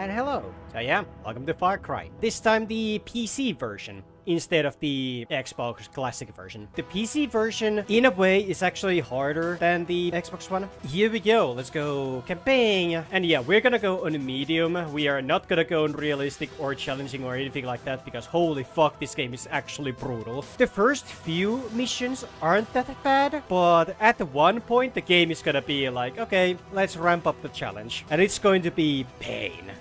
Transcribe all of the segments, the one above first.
And hello. So yeah, welcome to Far Cry. This time the PC version instead of the Xbox Classic version. The PC version, in a way, is actually harder than the Xbox one. Here we go. Let's go campaign. And yeah, we're gonna go on medium. We are not gonna go on realistic or challenging or anything like that because holy fuck, this game is actually brutal. The first few missions aren't that bad, but at one point the game is gonna be like, okay, let's ramp up the challenge. And it's going to be pain.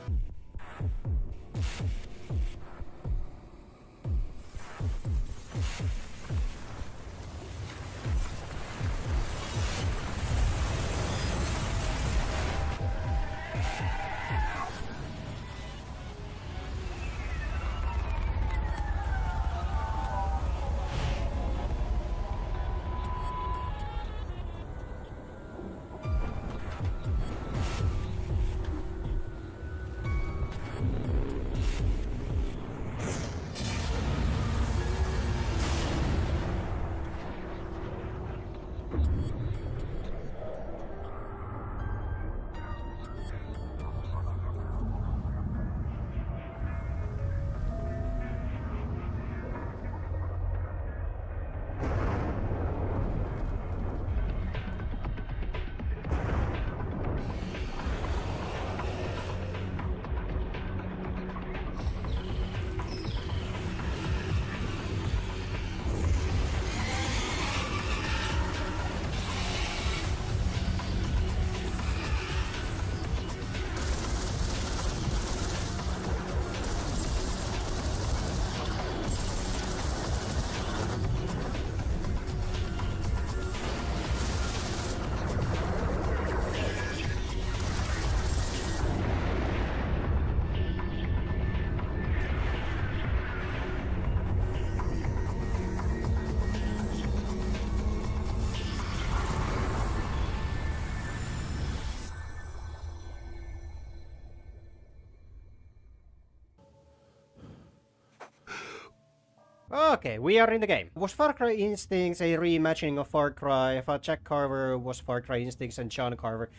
Okay, we are in the game. Was Far Cry Instincts a reimagining of Far Cry? I thought Jack Carver was Far Cry Instincts and John Carver.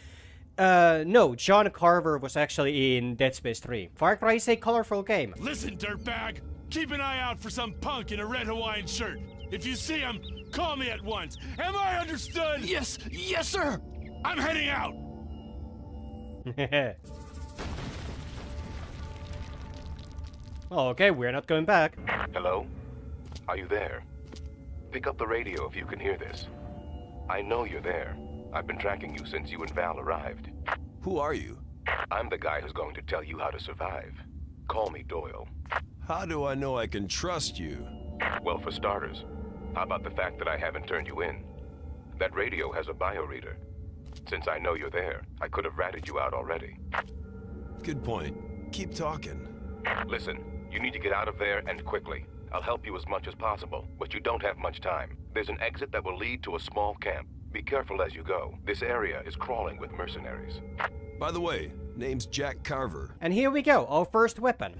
No, John Carver was actually in Dead Space 3. Far Cry is a colorful game. Listen, dirtbag! Keep an eye out for some punk in a red Hawaiian shirt. If you see him, call me at once. Am I understood? Yes, sir! I'm heading out! Okay, we're not going back. Hello? Are you there? Pick up the radio if you can hear this. I know you're there. I've been tracking you since you and Val arrived. Who are you? I'm the guy who's going to tell you how to survive. Call me Doyle. How do I know I can trust you? Well, for starters, how about the fact that I haven't turned you in? That radio has a bioreader. Since I know you're there, I could have ratted you out already. Good point. Keep talking. Listen, you need to get out of there and quickly. I'll help you as much as possible, but you don't have much time. There's an exit that will lead to a small camp. Be careful as you go. This area is crawling with mercenaries. By the way, name's Jack Carver. And here we go, our first weapon.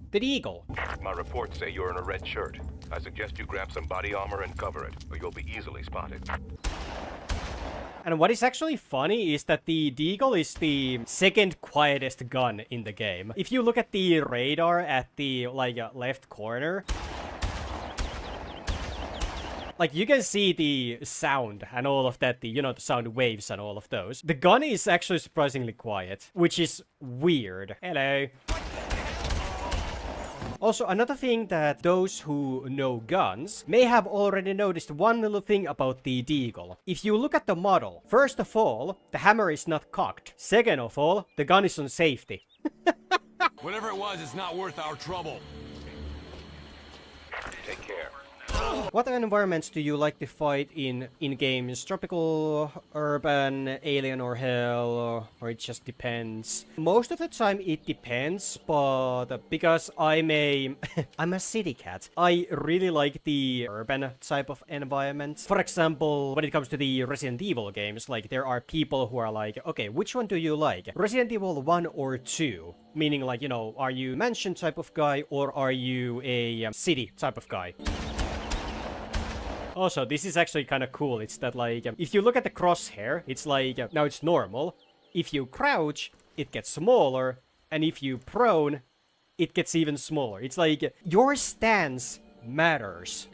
The Eagle. My reports say you're in a red shirt. I suggest you grab some body armor and cover it, or you'll be easily spotted. And what is actually funny is that the Deagle is the second quietest gun in the game. If you look at the radar at the left corner, like you can see the sound and all of that, the sound waves and all of those. The gun is actually surprisingly quiet, which is weird. Hello. Also, another thing that those who know guns may have already noticed one little thing about the Deagle. If you look at the model, first of all, the hammer is not cocked. Second of all, the gun is on safety. Whatever it was, it's not worth our trouble. Take care. What environments do you like to fight in games? Tropical, urban, alien, or hell? Or it just depends? Most of the time it depends, but because I'm a I'm a city cat, I really like the urban type of environment. For example, when it comes to the Resident Evil games, like there are people who are like, okay, which one do you like? Resident Evil 1 or 2? Meaning like, are you mansion type of guy or are you a city type of guy? Also, this is actually kind of cool. It's that, like, if you look at the crosshair, it's like, now it's normal. If you crouch, it gets smaller, and if you prone, it gets even smaller. It's like, your stance matters.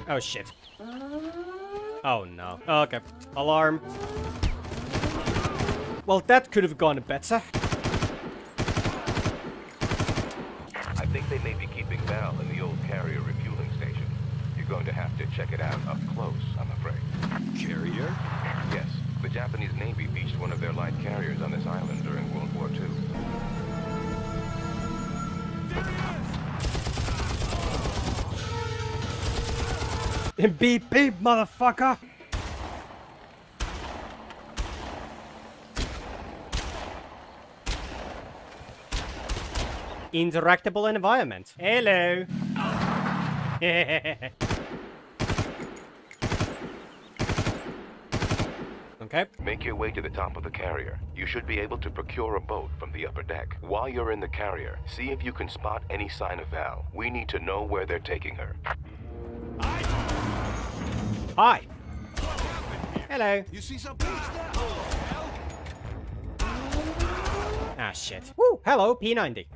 Oh shit. Oh no. Okay. Alarm. Well, that could have gone better. I think they may be keeping Val in the old carrier refueling station. You're going to have to check it out up close, I'm afraid. Carrier? Yes, the Japanese Navy beached one of their light carriers on this island during World War II. Beep beep, motherfucker! Interactable environment. Hello! Okay. Make your way to the top of the carrier. You should be able to procure a boat from the upper deck. While you're in the carrier, see if you can spot any sign of Val. We need to know where they're taking her. Hi. Hello. You see something? Ah, shit. Woo! Hello, P90.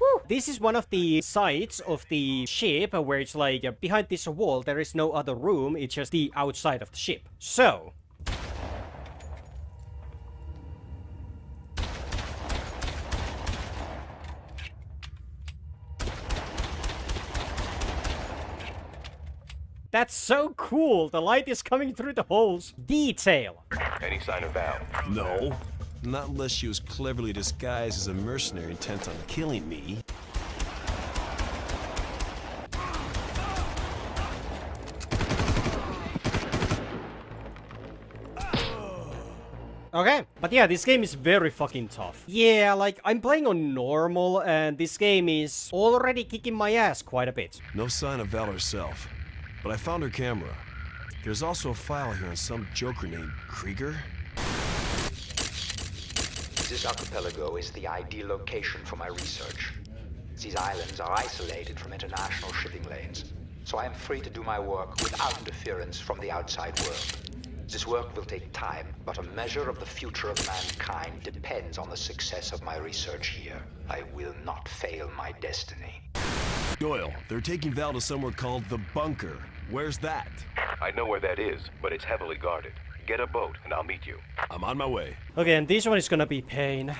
Woo! This is one of the sides of the ship where it's like behind this wall there is no other room, it's just the outside of the ship. So, that's so cool! The light is coming through the holes. Detail! Any sign of Val? No. Not unless she was cleverly disguised as a mercenary intent on killing me. Okay, but yeah, this game is very fucking tough. Yeah, like, I'm playing on normal, and this game is already kicking my ass quite a bit. No sign of Val herself. But I found her camera. There's also a file here on some joker named Krieger. This archipelago is the ideal location for my research. These islands are isolated from international shipping lanes, so I am free to do my work without interference from the outside world. This work will take time, but a measure of the future of mankind depends on the success of my research here. I will not fail my destiny. Doyle, they're taking Val to somewhere called the Bunker. Where's that? I know where that is, but it's heavily guarded. Get a boat and I'll meet you. I'm on my way. Okay, and this one is gonna be pain.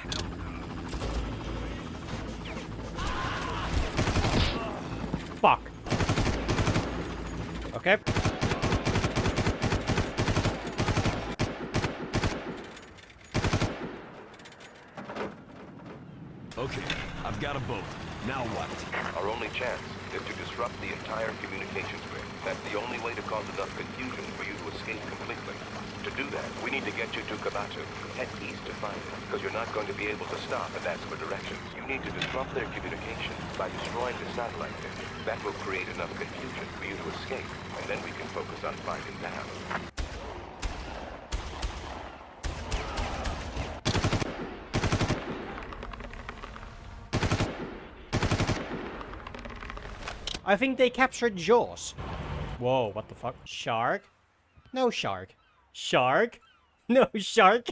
Fuck. Okay. Okay, I've got a boat. Now what? Our only chance is to disrupt the entire communications grid. That's the only way to cause enough confusion for you to escape completely. To do that, we need to get you to Kabatu. Head east to find it, because you're not going to be able to stop and ask for directions. You need to disrupt their communication by destroying the satellite dish. That will create enough confusion for you to escape, and then we can focus on finding Val. I think they captured Jaws. Whoa, what the fuck? Shark? No shark. Shark? No shark.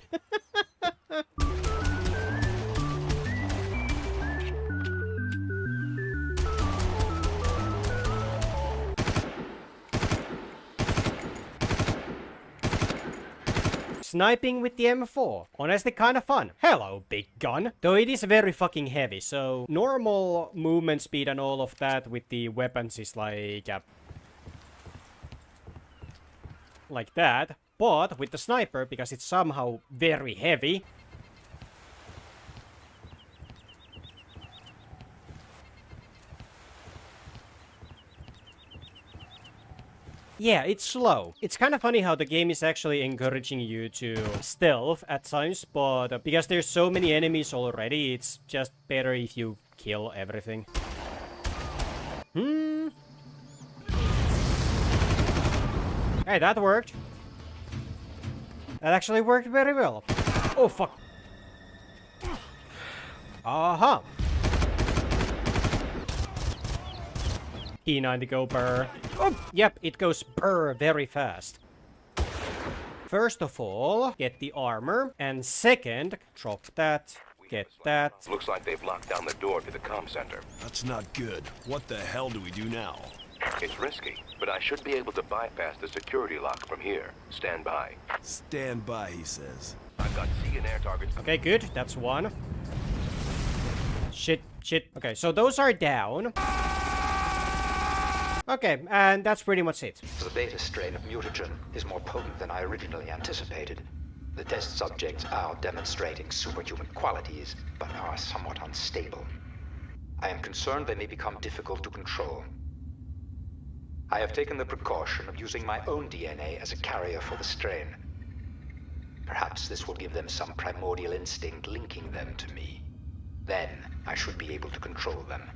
Sniping with the M4. Honestly kinda fun. Hello, big gun. Though it is very fucking heavy, so normal movement speed and all of that with the weapons is like that. But with the sniper, because it's somehow very heavy, yeah, it's slow. It's kind of funny how the game is actually encouraging you to stealth at times, but because there's so many enemies already, it's just better if you kill everything. Hey, that worked. That actually worked very well. Oh, fuck. Aha! P90 go burr. Oh, yep, it goes burr very fast. First of all, get the armor, and second, drop that, get that. Looks like they've locked down the door to the comm center. That's not good. What the hell do we do now? It's risky, but I should be able to bypass the security lock from here. Stand by. Stand by, he says. I've got sea and air targets. Okay, good, that's one. Shit, shit. Okay, so those are down. Okay, and that's pretty much it. The beta strain of mutagen is more potent than I originally anticipated. The test subjects are demonstrating superhuman qualities, but are somewhat unstable. I am concerned they may become difficult to control. I have taken the precaution of using my own DNA as a carrier for the strain. Perhaps this will give them some primordial instinct linking them to me. Then, I should be able to control them.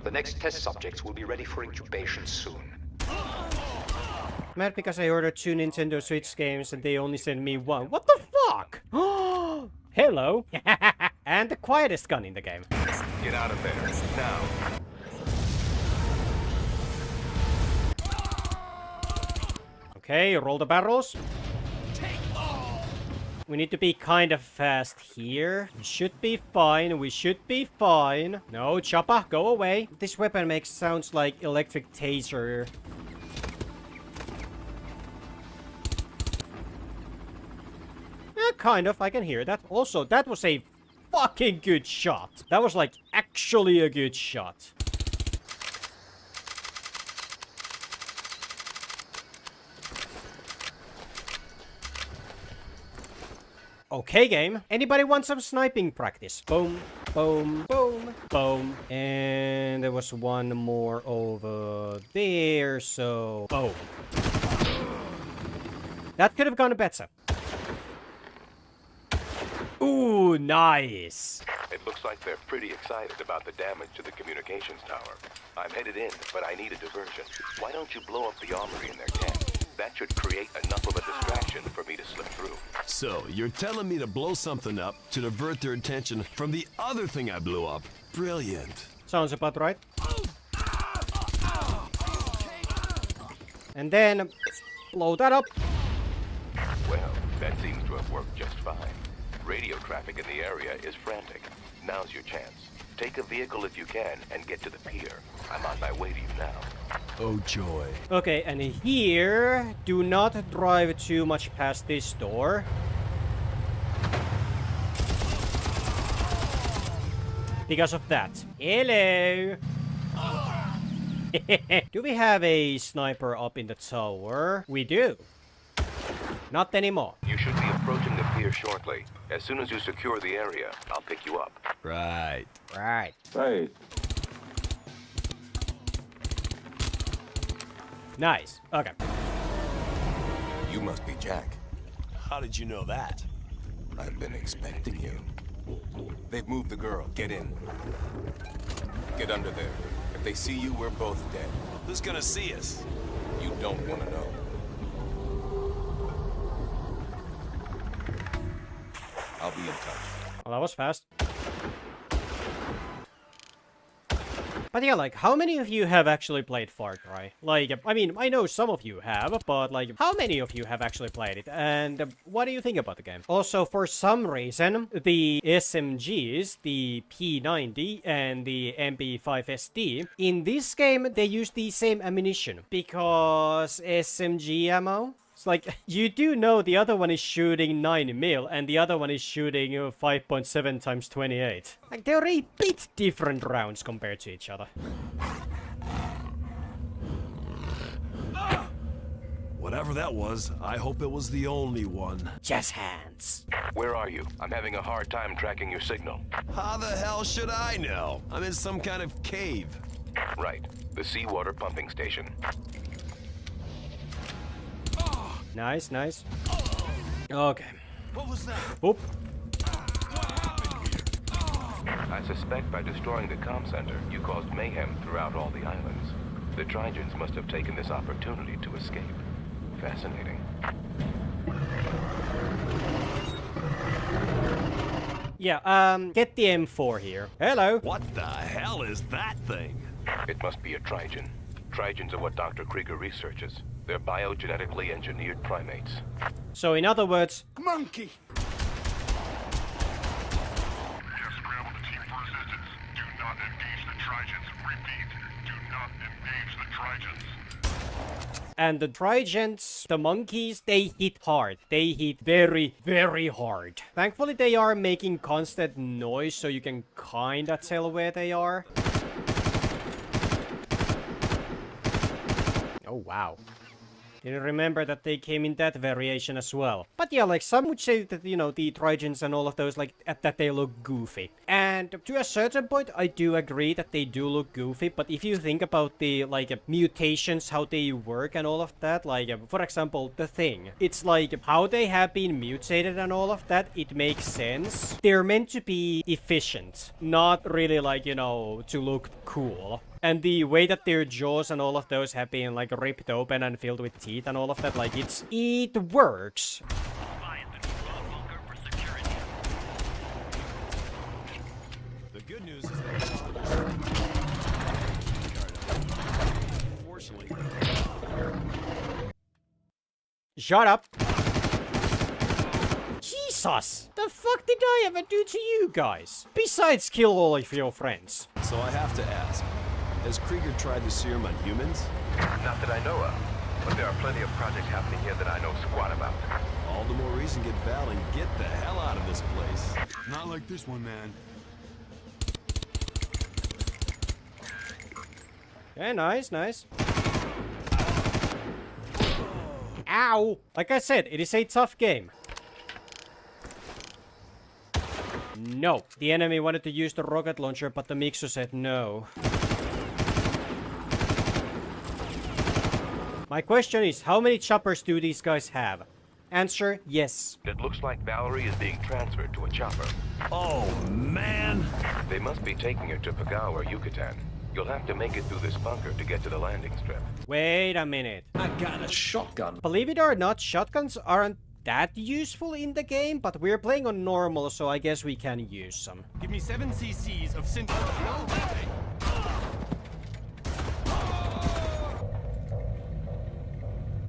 The next test subjects will be ready for incubation soon. Mad because I ordered 2 Nintendo Switch games and they only sent me 1. What the fuck? Hello. And the quietest gun in the game. Get out of there, now. Okay, roll the barrels. We need to be kind of fast here. We should be fine. We should be fine. No, Choppa, go away. This weapon makes sounds like electric taser. Yeah, kind of. I can hear that. Also, that was a fucking good shot. That was like actually a good shot. Okay, game. Anybody want some sniping practice? Boom, boom, boom, boom. And there was one more over there, so boom. That could have gone better. Ooh, nice. It looks like they're pretty excited about the damage to the communications tower. I'm headed in, but I need a diversion. Why don't you blow up the armory in their camp? That should create enough of a distraction for me to slip through. So, you're telling me to blow something up to divert their attention from the other thing I blew up? Brilliant. Sounds about right. And then blow that up. Well, that seems to have worked just fine. Radio traffic in the area is frantic. Now's your chance. Take a vehicle if you can and get to the pier. I'm on my way to you now. Oh, joy. Okay, and here, do not drive too much past this door. Because of that. Hello! Do we have a sniper up in the tower? We do. Not anymore. You should be approaching the pier shortly. As soon as you secure the area, I'll pick you up. Right. Right. Right. Nice. Okay. You must be Jack. How did you know that? I've been expecting you. They've moved the girl. Get in. Get under there. If they see you, we're both dead. Who's gonna see us? You don't want to know. I'll be in touch. Well, that was fast. But yeah, like, how many of you have actually played Far Cry? Like, I mean, I know some of you have, but, like, how many of you have actually played it? And what do you think about the game? Also, for some reason, the SMGs, the P90 and the MP5SD, in this game, they use the same ammunition. Because SMG ammo? It's like, you do know the other one is shooting 9mm and the other one is shooting 5.7 times 28. Like, they're a bit different rounds compared to each other. Whatever that was, I hope it was the only one. Jazz hands. Where are you? I'm having a hard time tracking your signal. How the hell should I know? I'm in some kind of cave. Right. The seawater pumping station. Nice, nice. Okay. What was that? Oop. What happened here? I suspect by destroying the comm center, you caused mayhem throughout all the islands. The Trigens must have taken this opportunity to escape. Fascinating. Yeah, get the M4 here. Hello. What the hell is that thing? It must be a Trigen. Trigens are what Dr. Krieger researches. They're biogenetically engineered primates. So in other words... Monkey! Just scramble the team for assistance. Do not engage the Trigens. Repeat, do not engage the Trigens. And the Trigens, the monkeys, they hit hard. They hit very, very hard. Thankfully, they are making constant noise, so you can kinda tell where they are. Oh, wow. Didn't remember that they came in that variation as well. But yeah, like, some would say that, you know, the Trigens and all of those, like, that they look goofy. And to a certain point, I do agree that they do look goofy, but if you think about the, like, mutations, how they work and all of that, like, for example, the Thing. It's like, how they have been mutated and all of that, it makes sense. They're meant to be efficient, not really, like, you know, to look cool. And the way that their jaws and all of those have been, like, ripped open and filled with teeth and all of that, like, it works. The good news is that unfortunately. Shut up. Jesus! The fuck did I ever do to you guys? Besides kill all of your friends. So I have to ask, has Krieger tried the serum on humans? Not that I know of, but there are plenty of projects happening here that I know squat about. All the more reason to get Val and get the hell out of this place. Not like this one, man. Yeah, nice, nice. Ow! Like I said, it is a tough game. No. The enemy wanted to use the rocket launcher, but the Mixu said no. My question is, how many choppers do these guys have? Answer, yes. It looks like Valerie is being transferred to a chopper. Oh, man! They must be taking her to Pagao or Yucatan. You'll have to make it through this bunker to get to the landing strip. Wait a minute. I got a shotgun. Believe it or not, shotguns aren't that useful in the game, but we're playing on normal, so I guess we can use some. Give me 7 cc's of synth. No way!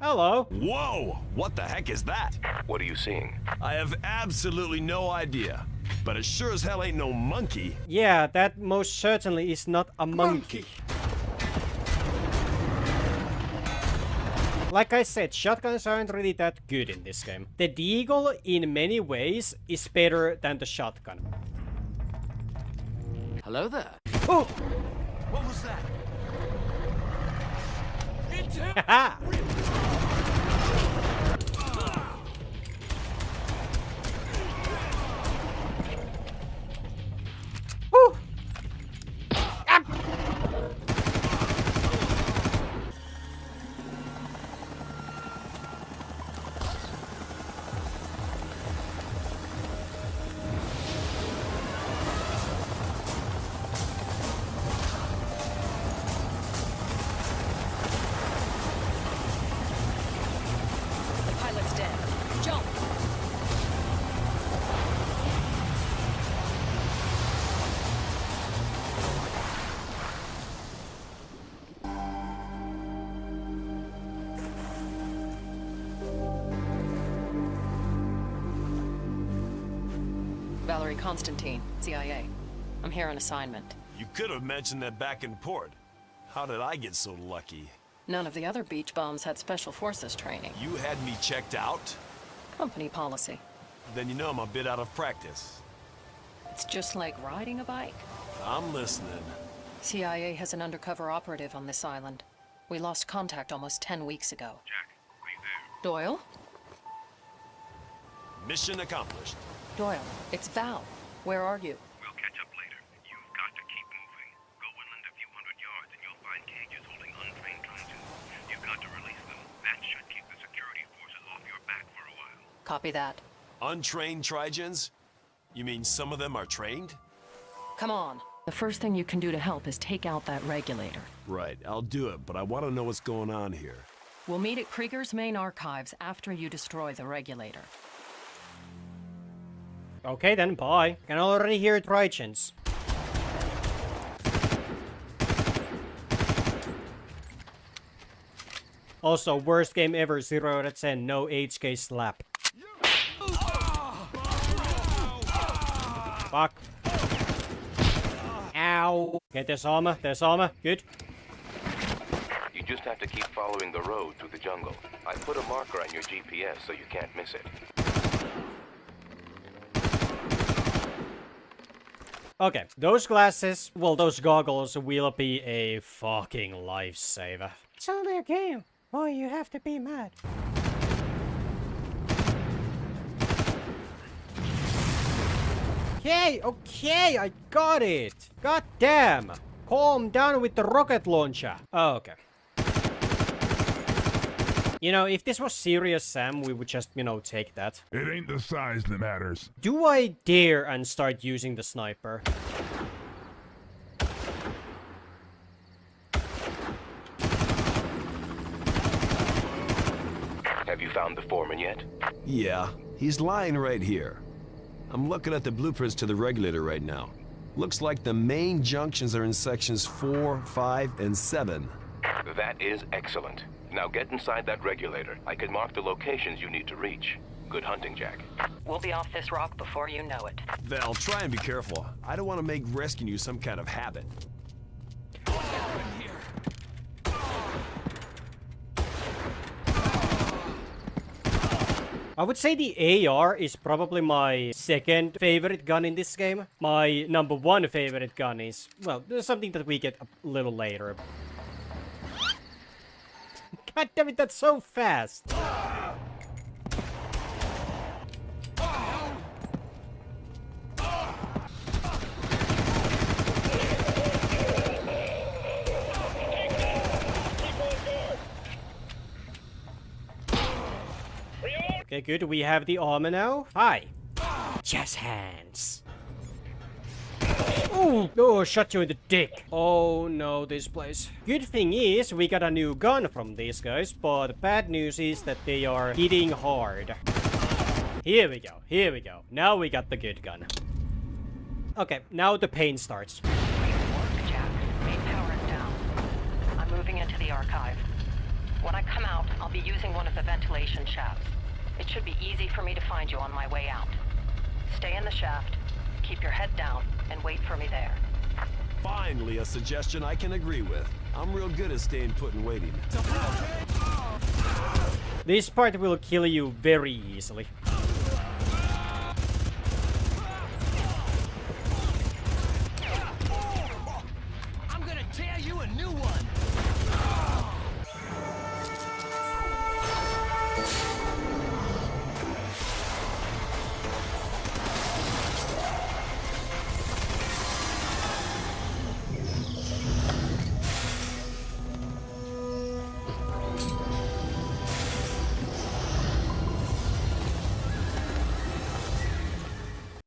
Hello. Whoa! What the heck is that? What are you seeing? I have absolutely no idea. But it sure as hell ain't no monkey. Yeah, that most certainly is not a monkey. Like I said, shotguns aren't really that good in this game. The Deagle, in many ways, is better than the shotgun. Hello there. Oh! What was that? Haha! Whew! Ah! Pilot's dead. Jump! Valerie Constantine, CIA. I'm here on assignment. You could have mentioned that back in port. How did I get so lucky? None of the other beach bombs had special forces training. You had me checked out? Company policy. Then you know I'm a bit out of practice. It's just like riding a bike. I'm listening. CIA has an undercover operative on this island. We lost contact almost 10 weeks ago. Jack, are you there? Doyle? Mission accomplished. Doyle, it's Val. Where are you? We'll catch up later. You've got to keep moving. Go inland a few hundred yards and you'll find cages holding untrained Trigens. You've got to release them. That should keep the security forces off your back for a while. Copy that. Untrained Trigens? You mean some of them are trained? Come on. The first thing you can do to help is take out that regulator. Right, I'll do it, but I want to know what's going on here. We'll meet at Krieger's main archives after you destroy the regulator. Okay then, bye. I can already hear Trigens. Also, worst game ever, 0 out of 10, no HK slap. Fuck. Ow. Okay, there's armor, good. You just have to keep following the road through the jungle. I put a marker on your GPS so you can't miss it. Okay, those glasses, well, those goggles will be a fucking lifesaver. It's only a game. Why you have to be mad? Okay, I got it. God damn. Calm down with the rocket launcher. Oh, okay. You know, if this was serious Sam, we would just, take that. It ain't the size that matters. Do I dare and start using the sniper? Have you found the foreman yet? Yeah, he's lying right here. I'm looking at the blueprints to the regulator right now. Looks like the main junctions are in sections 4, 5, and 7. That is excellent. Now get inside that regulator. I can mark the locations you need to reach. Good hunting, Jack. We'll be off this rock before you know it. Val, try and be careful. I don't want to make rescuing you some kind of habit. I would say the AR is probably my second favorite gun in this game. My number one favorite gun is, well, there's something that we get a little later. God damn it, that's so fast! Okay, good. We have the armor now. Hi. Jazz hands. Ooh, oh, shot you in the dick. Oh no, this place. Good thing is, we got a new gun from these guys, but the bad news is that they are hitting hard. Here we go. Now we got the good gun. Okay, now the pain starts. Great work, Jack. Main power is down. I'm moving into the archive. When I come out, I'll be using one of the ventilation shafts. It should be easy for me to find you on my way out. Stay in the shaft, keep your head down, and wait for me there. Finally, a suggestion I can agree with. I'm real good at staying put and waiting. This part will kill you very easily. I'm gonna tear you a new one.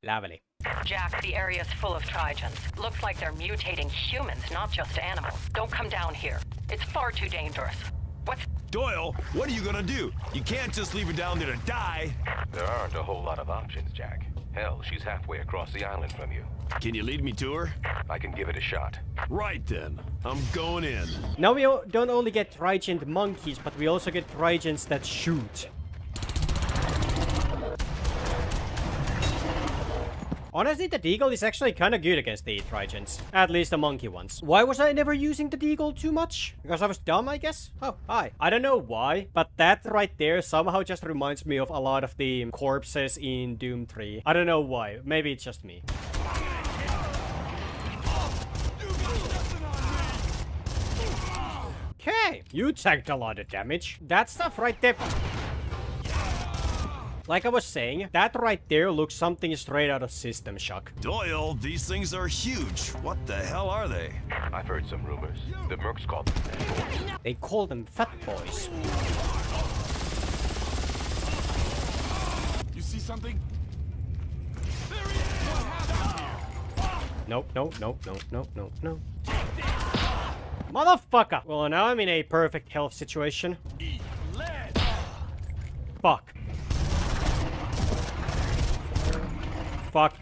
Lovely. Jack, the area's full of Trigens. Looks like they're mutating humans, not just animals. Don't come down here. It's far too dangerous. What's... Doyle, what are you gonna do? You can't just leave her down there to die. There aren't a whole lot of options, Jack. Hell, she's halfway across the island from you. Can you lead me to her? I can give it a shot. Right then. I'm going in. Now we don't only get Trigent monkeys, but we also get Trigents that shoot. Honestly, the Deagle is actually kinda good against the Trigents. At least the monkey ones. Why was I never using the Deagle too much? Because I was dumb, I guess? Oh, hi. I don't know why, but that right there somehow just reminds me of a lot of the corpses in Doom 3. I don't know why. Maybe it's just me. Okay, you tanked a lot of damage. That stuff right there... Like I was saying, that right there looks something straight out of System Shock. Doyle, these things are huge. What the hell are they? I've heard some rumors. The Mercs call them fat boys. They call them fat boys. You see something? Nope. Motherfucker! Well, now I'm in a perfect health situation. Fuck. Fuck.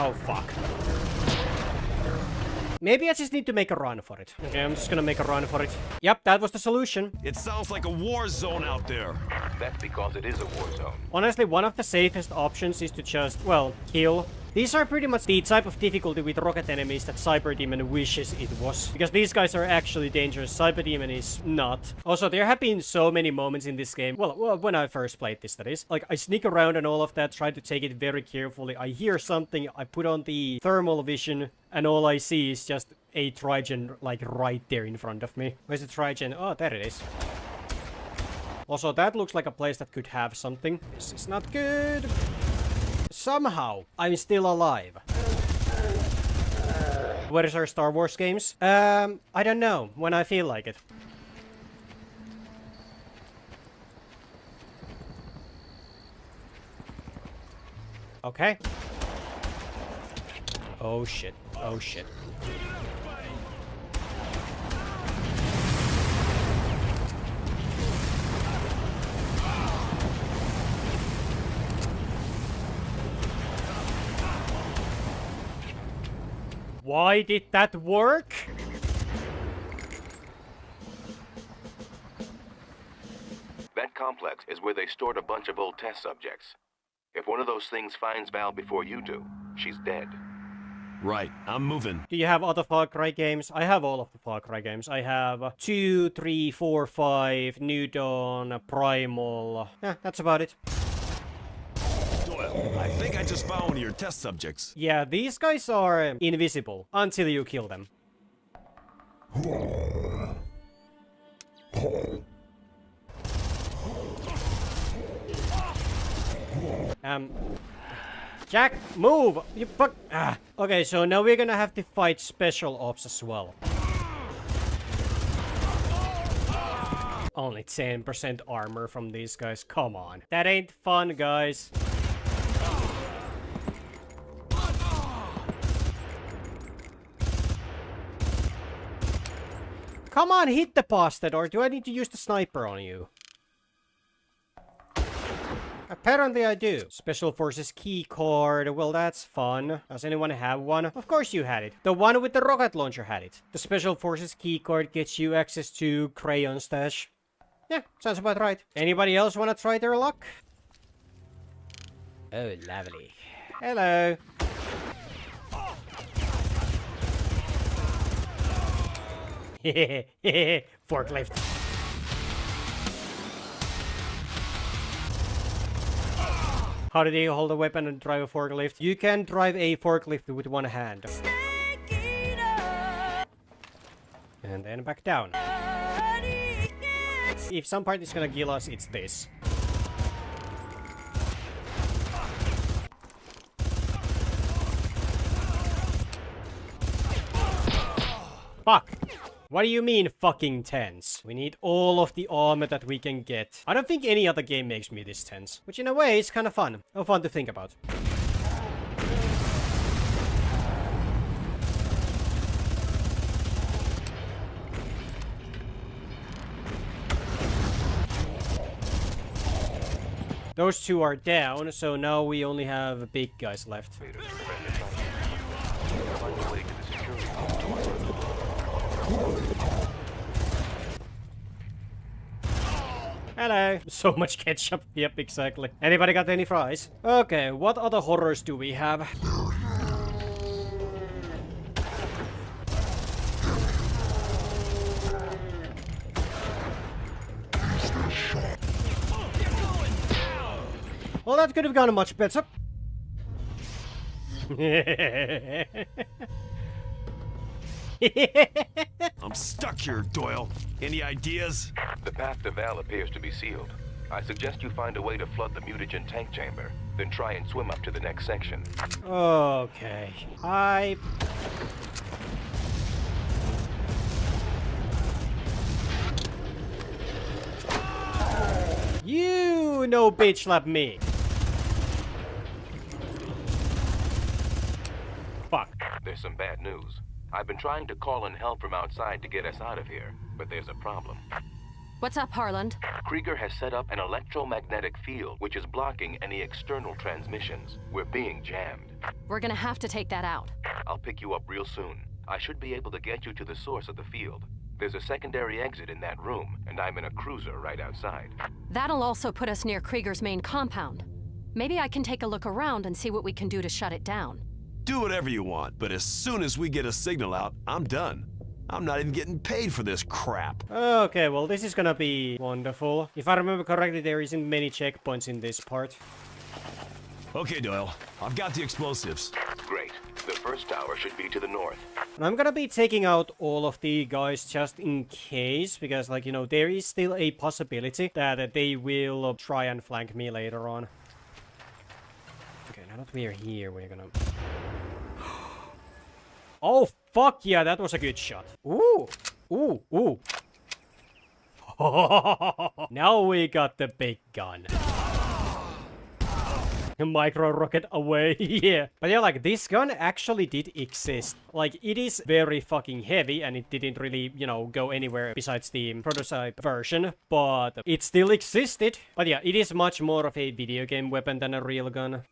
Oh, fuck. Maybe I just need to make a run for it. Okay, I'm just gonna make a run for it. Yep, that was the solution. It sounds like a war zone out there. That's because it is a war zone. Honestly, one of the safest options is to just, well, kill. These are pretty much the type of difficulty with rocket enemies that Cyber Demon wishes it was. Because these guys are actually dangerous. Cyber Demon is not. Also, there have been so many moments in this game. Well, when I first played this, that is. Like, I sneak around and all of that, try to take it very carefully. I hear something, I put on the thermal vision, and all I see is just a Trigen, like, right there in front of me. Where's the Trigen? Oh, there it is. Also, that looks like a place that could have something. This is not good. Somehow, I'm still alive. Where is our Star Wars games? I don't know. When I feel like it. Okay. Oh shit. Oh shit. Why did that work? That complex is where they stored a bunch of old test subjects. If one of those things finds Val before you do, she's dead. Right, I'm moving. Do you have other Far Cry games? I have all of the Far Cry games. I have 2, 3, 4, 5, New Dawn, Primal. Yeah, that's about it. Doyle, I think I just found one of your test subjects. Yeah, these guys are invisible until you kill them. Jack, move! You fuck! Ah. Okay, so now we're gonna have to fight special ops as well. Only 10% armor from these guys. Come on. That ain't fun, guys. Come on, hit the bastard, or do I need to use the sniper on you? Apparently I do. Special Forces key card. Well, that's fun. Does anyone have one? Of course you had it. The one with the rocket launcher had it. The Special Forces key card gets you access to Crayon Stash. Yeah, sounds about right. Anybody else want to try their luck? Oh, lovely. Hello. Forklift. How did he hold a weapon and drive a forklift? You can drive a forklift with one hand. And then back down. If some part is gonna kill us, it's this. Fuck! What do you mean, fucking tense? We need all of the armor that we can get. I don't think any other game makes me this tense. Which in a way is kind of fun. Oh, fun to think about. Those two are down, so now we only have big guys left. Hello. So much ketchup. Yep, exactly. Anybody got any fries? Okay, what other horrors do we have? Well, that could have gone much better. I'm stuck here, Doyle. Any ideas? The path to Val appears to be sealed. I suggest you find a way to flood the mutagen tank chamber, then try and swim up to the next section. Okay. You no bitch slap me. is some bad news. I've been trying to call in help from outside to get us out of here, but there's a problem. What's up, Harland? Krieger has set up an electromagnetic field which is blocking any external transmissions. We're being jammed. We're gonna have to take that out. I'll pick you up real soon. I should be able to get you to the source of the field. There's a secondary exit in that room, and I'm in a cruiser right outside. That'll also put us near Krieger's main compound. Maybe I can take a look around and see what we can do to shut it down. Do whatever you want, but as soon as we get a signal out, I'm done. I'm not even getting paid for this crap. Okay, well, this is gonna be wonderful. If I remember correctly, there isn't many checkpoints in this part. Okay, Doyle. I've got the explosives. Great. The first tower should be to the north. And I'm gonna be taking out all of the guys just in case, because, like, you know, there is still a possibility that they will try and flank me later on. Okay, now that we are here, we're gonna... Oh, fuck yeah, that was a good shot. Ooh, ooh, ooh. Now we got the big gun. Micro rocket away, yeah. But yeah, like, this gun actually did exist. Like, it is very fucking heavy, and it didn't really, you know, go anywhere besides the prototype version, but it still existed. But yeah, it is much more of a video game weapon than a real gun.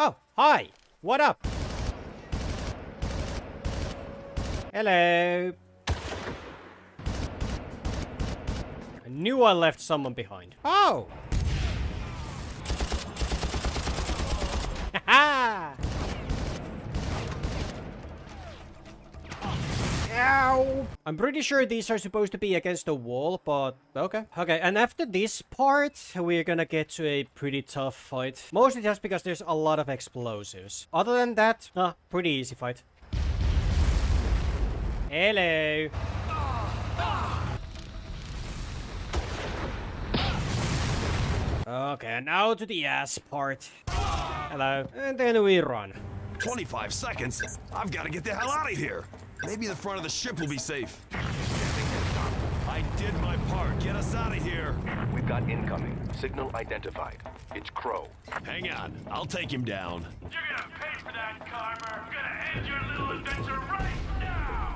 Oh, hi! What up? Hello! I knew I left someone behind. Oh! Haha! Ow! I'm pretty sure these are supposed to be against the wall, but okay. Okay, and after this part, we're gonna get to a pretty tough fight. Mostly just because there's a lot of explosives. Other than that, pretty easy fight. Hello. Okay, now to the ass part. Hello. And then we run. 25 seconds? I've got to get the hell out of here. Maybe the front of the ship will be safe. I did my part. Get us out of here. We've got incoming. Signal identified. It's Crow. Hang on. I'll take him down. You're gonna pay for that, Carver. I'm gonna end your little adventure right now.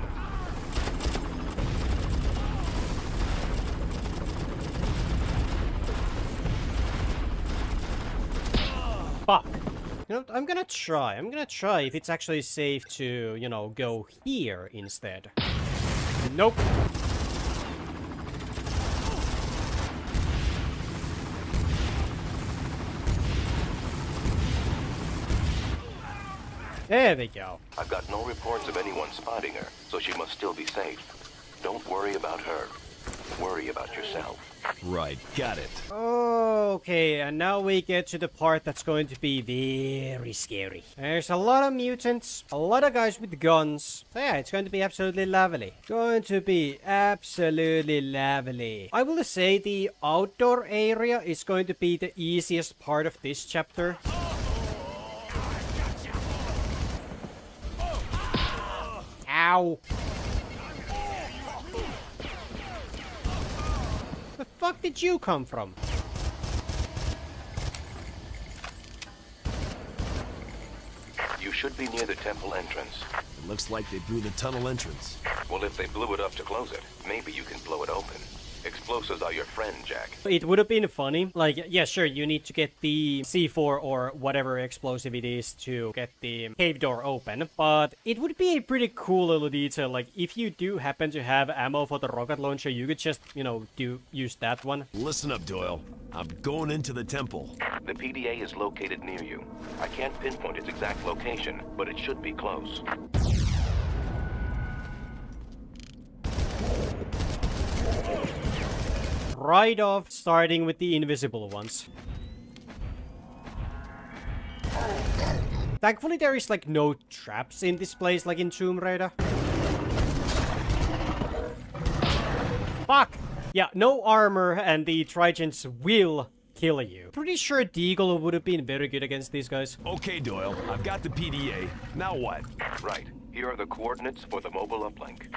Fuck. You know, I'm gonna try if it's actually safe to, you know, go here instead. Nope. There we go. I've got no reports of anyone spotting her, so she must still be safe. Don't worry about her. Worry about yourself. Right, got it. Okay, and now we get to the part that's going to be very scary. There's a lot of mutants, a lot of guys with guns. So yeah, it's going to be absolutely lovely. Going to be absolutely lovely. I will say the outdoor area is going to be the easiest part of this chapter. Ow. The fuck did you come from? You should be near the temple entrance. It looks like they blew the tunnel entrance. Well, if they blew it up to close it, maybe you can blow it open. Explosives are your friend, Jack. It would have been funny. Like, yeah, sure, you need to get the C4 or whatever explosive it is to get the cave door open. But it would be a pretty cool little detail. Like, if you do happen to have ammo for the rocket launcher, you could just, you know, use that one. Listen up, Doyle. I'm going into the temple. The PDA is located near you. I can't pinpoint its exact location, but it should be close. Right off, starting with the invisible ones. Thankfully, there is, like, no traps in this place like in Tomb Raider. Fuck! Yeah, no armor, and the Trigens will kill you. Pretty sure Deagle would have been very good against these guys. Okay, Doyle. I've got the PDA. Now what? Right. Here are the coordinates for the mobile uplink.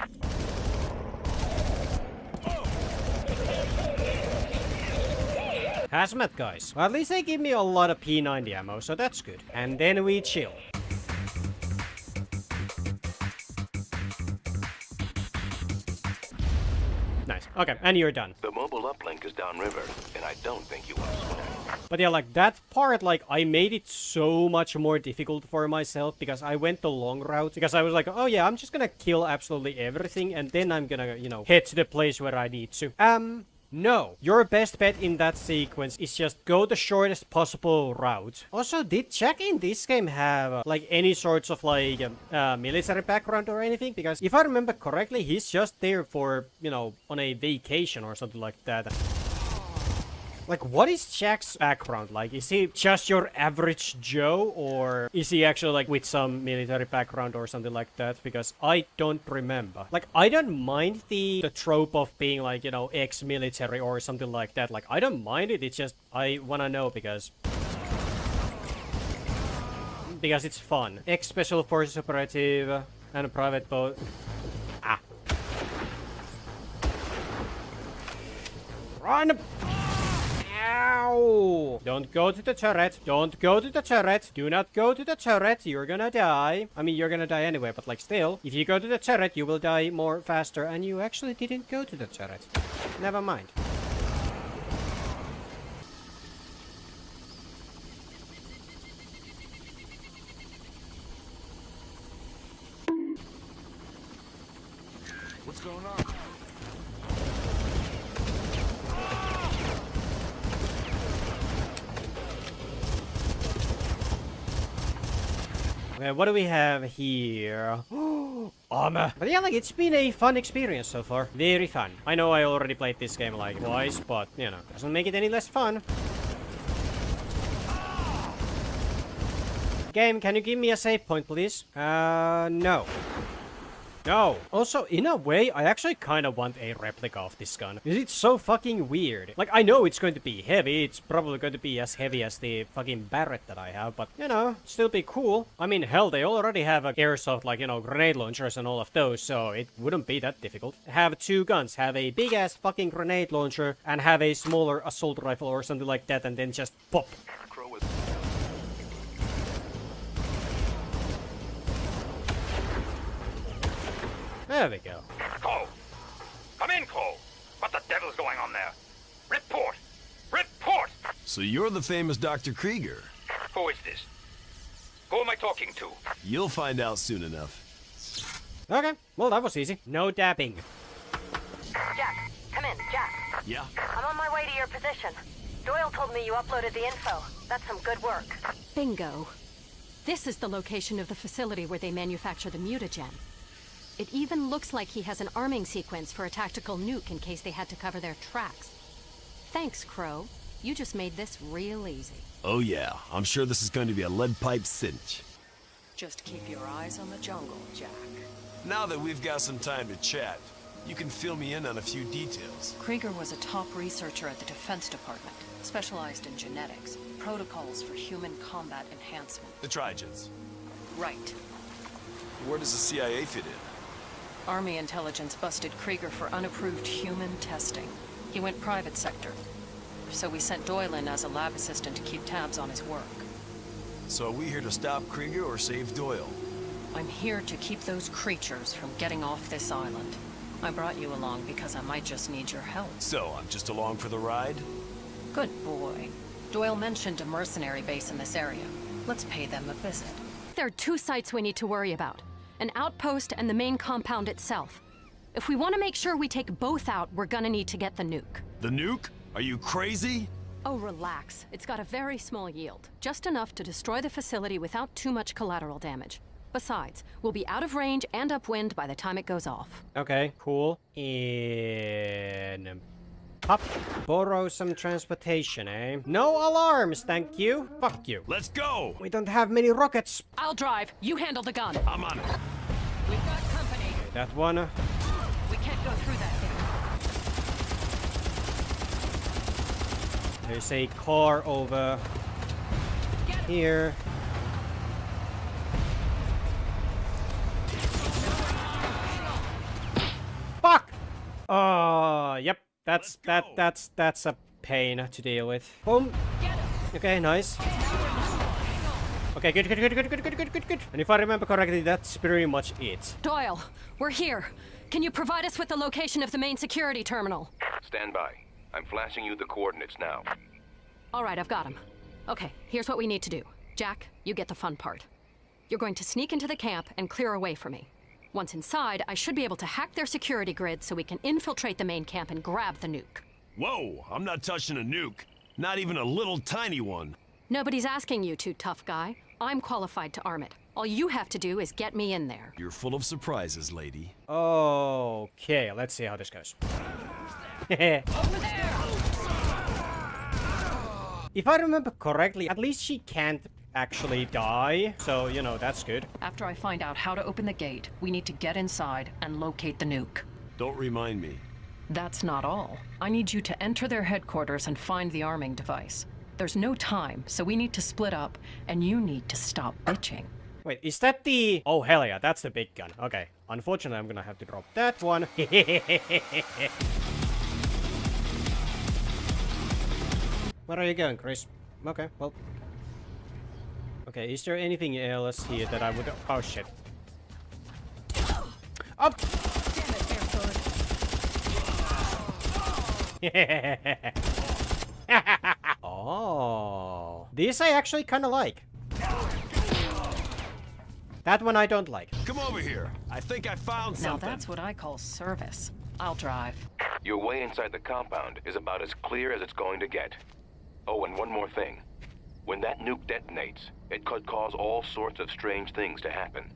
Hazmat guys. Well, at least they give me a lot of P90 ammo, so that's good. And then we chill. Nice. Okay, and you're done. The mobile uplink is downriver, and I don't think you want to swim. But yeah, like that part, like I made it so much more difficult for myself because I went the long route. Because I was like, oh yeah, I'm just gonna kill absolutely everything and then I'm gonna, you know, head to the place where I need to. No. Your best bet in that sequence is just go the shortest possible route. Also, did Jack in this game have, like, any sorts of, like, military background or anything? Because if I remember correctly, he's just there for, you know, on a vacation or something like that. Like, what is Jack's background like? Is he just your average Joe? Or is he actually, like, with some military background or something like that? Because I don't remember. Like, I don't mind the trope of being, like, you know, ex-military or something like that. Like, I don't mind it. It's just, I wanna know because it's fun. Ex-Special Forces Operative and a private boat. Ah. Run! Ow! Don't go to the turret. Don't go to the turret. Do not go to the turret. You're gonna die. I mean, you're gonna die anyway, but like still, if you go to the turret, you will die more faster, and you actually didn't go to the turret. Never mind. What's going on? Okay, what do we have here? Armor. But yeah, like, it's been a fun experience so far. Very fun. I know I already played this game, like, twice, but, you know, doesn't make it any less fun. Game, can you give me a save point, please? No. No. Also, in a way, I actually kind of want a replica of this gun. Because it's so fucking weird. Like, I know it's going to be heavy. It's probably going to be as heavy as the fucking Barrett that I have. But, you know, still be cool. I mean, hell, they already have a airsoft, like, you know, grenade launchers and all of those. So it wouldn't be that difficult. Have two guns. Have a big-ass fucking grenade launcher. And have a smaller assault rifle or something like that. And then just pop. There we go. Cole! Come in, Cole! What the devil's going on there? Report! Report! So you're the famous Dr. Krieger. Who is this? Who am I talking to? You'll find out soon enough. Okay, well that was easy. No dabbing. Jack, come in, Jack. Yeah? I'm on my way to your position. Doyle told me you uploaded the info. That's some good work. Bingo. This is the location of the facility where they manufacture the mutagen. It even looks like he has an arming sequence for a tactical nuke in case they had to cover their tracks. Thanks, Crow. You just made this real easy. Oh yeah, I'm sure this is going to be a lead pipe cinch. Just keep your eyes on the jungle, Jack. Now that we've got some time to chat, you can fill me in on a few details. Krieger was a top researcher at the Defense Department, specialized in genetics, protocols for human combat enhancement. The Trigens. Right. Where does the CIA fit in? Army intelligence busted Krieger for unapproved human testing. He went private sector. So we sent Doyle in as a lab assistant to keep tabs on his work. So are we here to stop Krieger or save Doyle? I'm here to keep those creatures from getting off this island. I brought you along because I might just need your help. So I'm just along for the ride? Good boy. Doyle mentioned a mercenary base in this area. Let's pay them a visit. There are two sites we need to worry about. An outpost and the main compound itself. If we want to make sure we take both out, we're gonna need to get the nuke. The nuke? Are you crazy? Oh, relax. It's got a very small yield. Just enough to destroy the facility without too much collateral damage. Besides, we'll be out of range and upwind by the time it goes off. Okay, cool. In... Pop. Borrow some transportation, eh? No alarms, thank you. Fuck you. Let's go! We don't have many rockets. I'll drive. You handle the gun. I'm on it. We've got company. Okay, that one. We can't go through that thing. There's a car over here. Fuck! Yep. That's a pain to deal with. Boom. Okay, nice. Okay, good. And if I remember correctly, that's pretty much it. Doyle, we're here. Can you provide us with the location of the main security terminal? Stand by. I'm flashing you the coordinates now. All right, I've got him. Okay, here's what we need to do. Jack, you get the fun part. You're going to sneak into the camp and clear away from me. Once inside, I should be able to hack their security grid so we can infiltrate the main camp and grab the nuke. Whoa, I'm not touching a nuke. Not even a little tiny one. Nobody's asking you to, tough guy. I'm qualified to arm it. All you have to do is get me in there. You're full of surprises, lady. Okay, let's see how this goes. Over there! If I remember correctly, at least she can't actually die. So, you know, that's good. After I find out how to open the gate, we need to get inside and locate the nuke. Don't remind me. That's not all. I need you to enter their headquarters and find the arming device. There's no time, so we need to split up, and you need to stop bitching. Wait, is that the... Oh, hell yeah, that's the big gun. Okay. Unfortunately, I'm gonna have to drop that one. Where are you going, Chris? Okay, well... Okay, is there anything else here that I would... Oh, shit. Up! Damn it, Barefoot. Oh, this I actually kind of like. That one I don't like. Come over here. I think I found Now something. that's what I call service. I'll drive. Your way inside the compound is about as clear as it's going to get. Oh, and one more thing. When that nuke detonates, it could cause all sorts of strange things to happen.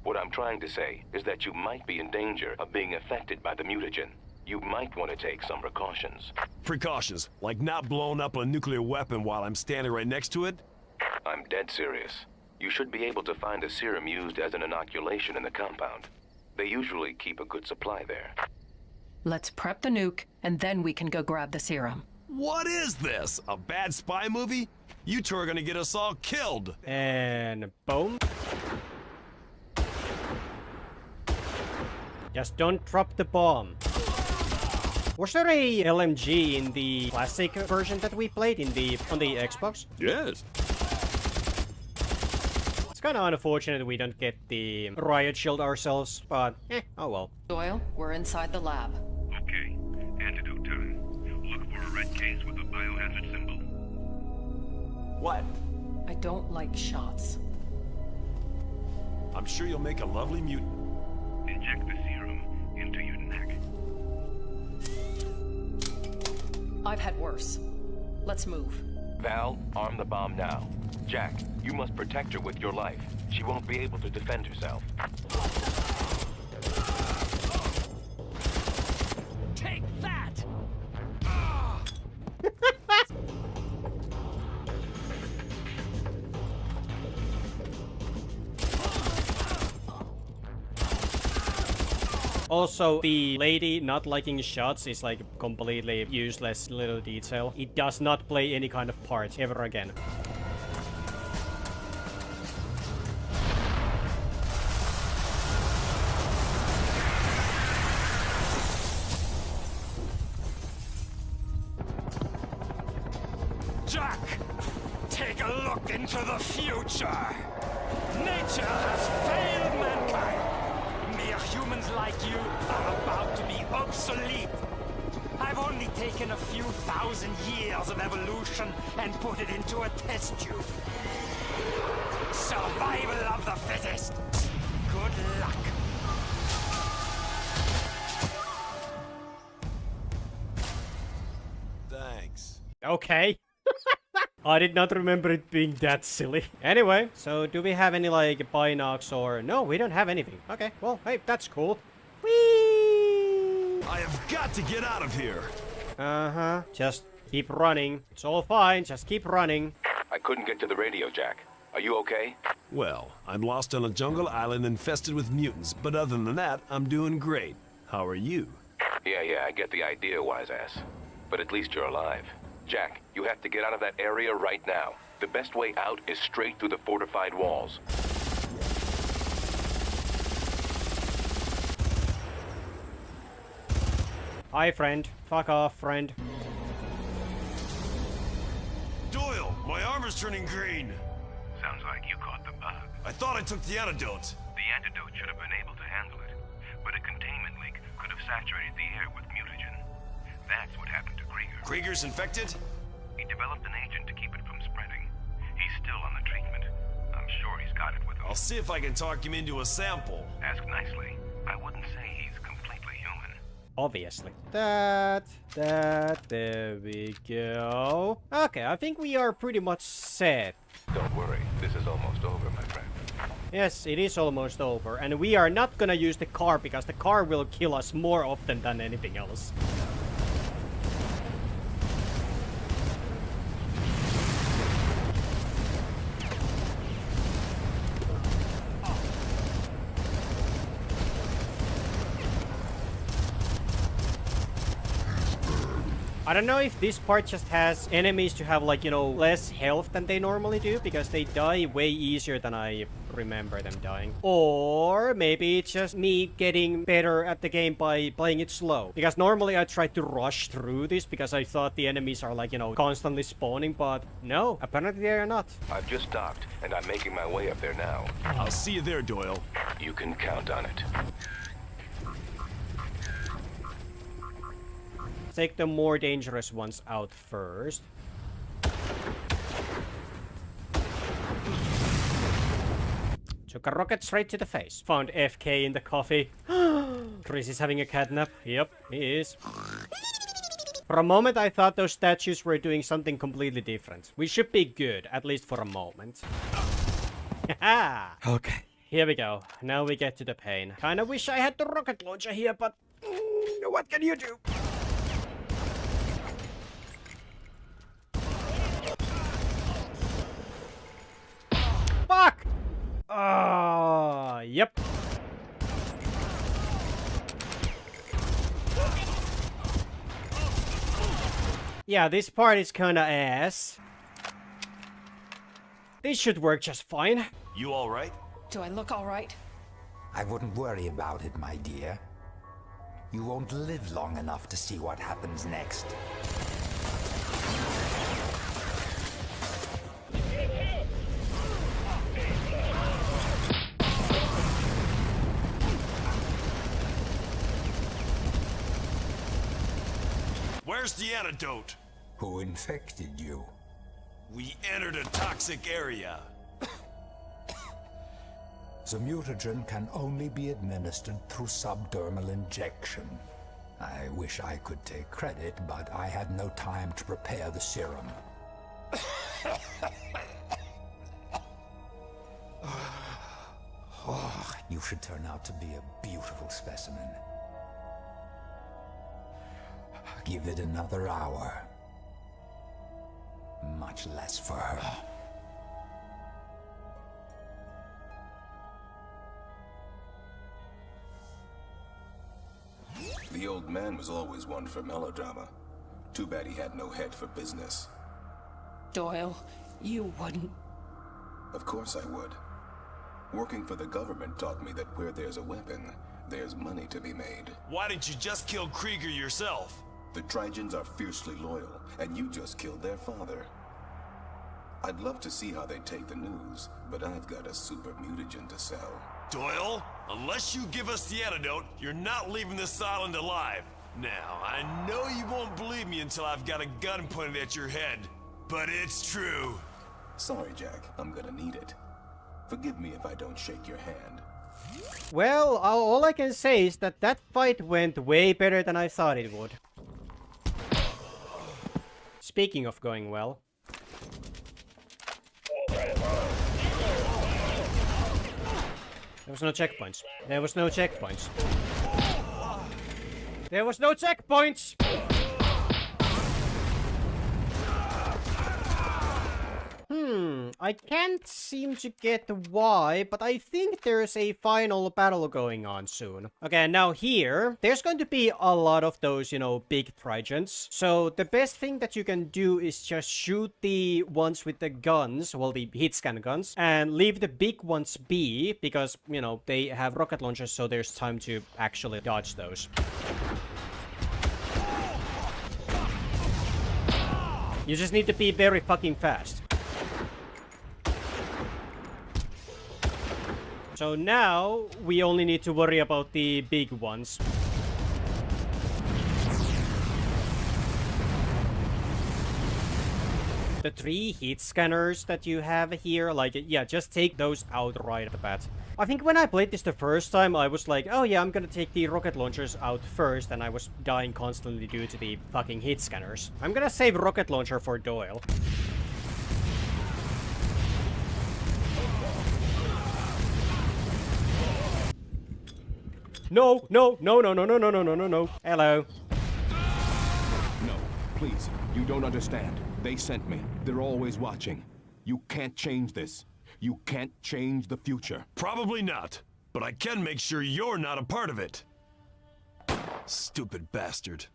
What I'm trying to say is that you might be in danger of being affected by the mutagen. You might want to take some precautions. Precautions, like not blowing up a nuclear weapon while I'm standing right next to it? I'm dead serious. You should be able to find a serum used as an inoculation in the compound. They usually keep a good supply there. Let's prep the nuke, and then we can go grab the serum. What is this? A bad spy movie? You two are gonna get us all killed. And boom. Just don't drop the bomb. Was there a LMG in the classic version that we played on the Xbox? Yes. It's kind of unfortunate we don't get the riot shield ourselves, but oh well. Doyle, we're inside the lab. Okay, antidote time. Look for a red case with a biohazard symbol. What? I don't like shots. I'm sure you'll make a lovely mutant. Inject the serum into your neck. I've had worse. Let's move. Val, arm the bomb now. Jack, you must protect her with your life. She won't be able to defend herself. Take that! Also, the lady not liking shots is like completely useless little detail. It does not play any kind of part ever again. Jack, take a look into the future. Nature has failed mankind. Mere humans like you are about to be obsolete. I've only taken a few thousand years of evolution and put it into a test tube. Survival of the fittest. Good luck. Thanks. Okay. I did not remember it being that silly. Anyway, so do we have any like binocs or... No, we don't have anything. Okay, well, hey, that's cool. Whee! I have got to get out of here. Uh-huh. Just keep running. It's all fine. Just keep running. I couldn't get to the radio, Jack. Are you okay? Well, I'm lost on a jungle island infested with mutants, but other than that, I'm doing great. How are you? Yeah, I get the idea, wise ass. But at least you're alive. Jack, you have to get out of that area right now. The best way out is straight through the fortified walls. Hi, friend. Fuck off, friend. Doyle, my armor's turning green. Sounds like you caught the bug. I thought I took the antidote. The antidote should have been able to handle it, but a containment leak could have saturated the air with mutagen. That's what happened to Krieger. Krieger's infected? He developed an agent to keep it from spreading. He's still on the treatment. I'm sure he's got it with him. I'll see if I can talk him into a sample. Ask nicely. I wouldn't say he's completely human. Obviously. There we go. Okay, I think we are pretty much set. Don't worry, this is almost over, my friend. Yes, it is almost over, and we are not gonna use the car because the car will kill us more often than anything else. I don't know if this part just has enemies to have, like, you know, less health than they normally do, because they die way easier than I remember them dying. Or maybe it's just me getting better at the game by playing it slow. Because normally I try to rush through this because I thought the enemies are, like, you know, constantly spawning, but no, apparently they are not. I've just docked, and I'm making my way up there now. I'll see you there, Doyle. You can count on it. Take the more dangerous ones out first. Took a rocket straight to the face. Found FK in the coffee. Chris is having a catnap. Yep, he is. For a moment I thought those statues were doing something completely different. We should be good, at least for a moment. Haha! Okay, here we go. Now we get to the pain. Kinda wish I had the rocket launcher here, but what can you do? Fuck! Yep. Yeah, this part is kinda ass. This should work just fine. You all right? Do I look all right? I wouldn't worry about it, my dear. You won't live long enough to see what happens next. Where's the antidote? Who infected you? We entered a toxic area. The mutagen can only be administered through subdermal injection. I wish I could take credit, but I had no time to prepare the serum. Oh, you should turn out to be a beautiful specimen. Give it another hour. Much less for her. The old man was always one for melodrama. Too bad he had no head for business. Doyle, you wouldn't. Of course I would. Working for the government taught me that where there's a weapon, there's money to be made. Why didn't you just kill Krieger yourself? The Trigens are fiercely loyal, and you just killed their father. I'd love to see how they take the news, but I've got a super mutagen to sell. Doyle, unless you give us the antidote, you're not leaving this island alive. Now, I know you won't believe me until I've got a gun pointed at your head, but it's true. Sorry, Jack, I'm gonna need it. Forgive me if I don't shake your hand. Well, all I can say is that that fight went way better than I thought it would. Speaking of going well. There was no checkpoints. There was no checkpoints. There was no checkpoints! I can't seem to get why, but I think there's a final battle going on soon. Okay, now here, there's going to be a lot of those, you know, big Trigens. So the best thing that you can do is just shoot the ones with the guns, well, the hit scan guns, and leave the big ones be, because, you know, they have rocket launchers, so there's time to actually dodge those. You just need to be very fucking fast. So now, we only need to worry about the big ones. The 3 heat scanners that you have here, like, yeah, just take those out right at the bat. I think when I played this the first time, I was like, oh yeah, I'm gonna take the rocket launchers out first, and I was dying constantly due to the fucking heat scanners. I'm gonna save rocket launcher for Doyle. No, no, no, no, no, no, no, no, no, no, no. Hello. No, please, you don't understand. They sent me. They're always watching. You can't change this. You can't change the future. Probably not, but I can make sure you're not a part of it. Stupid bastard.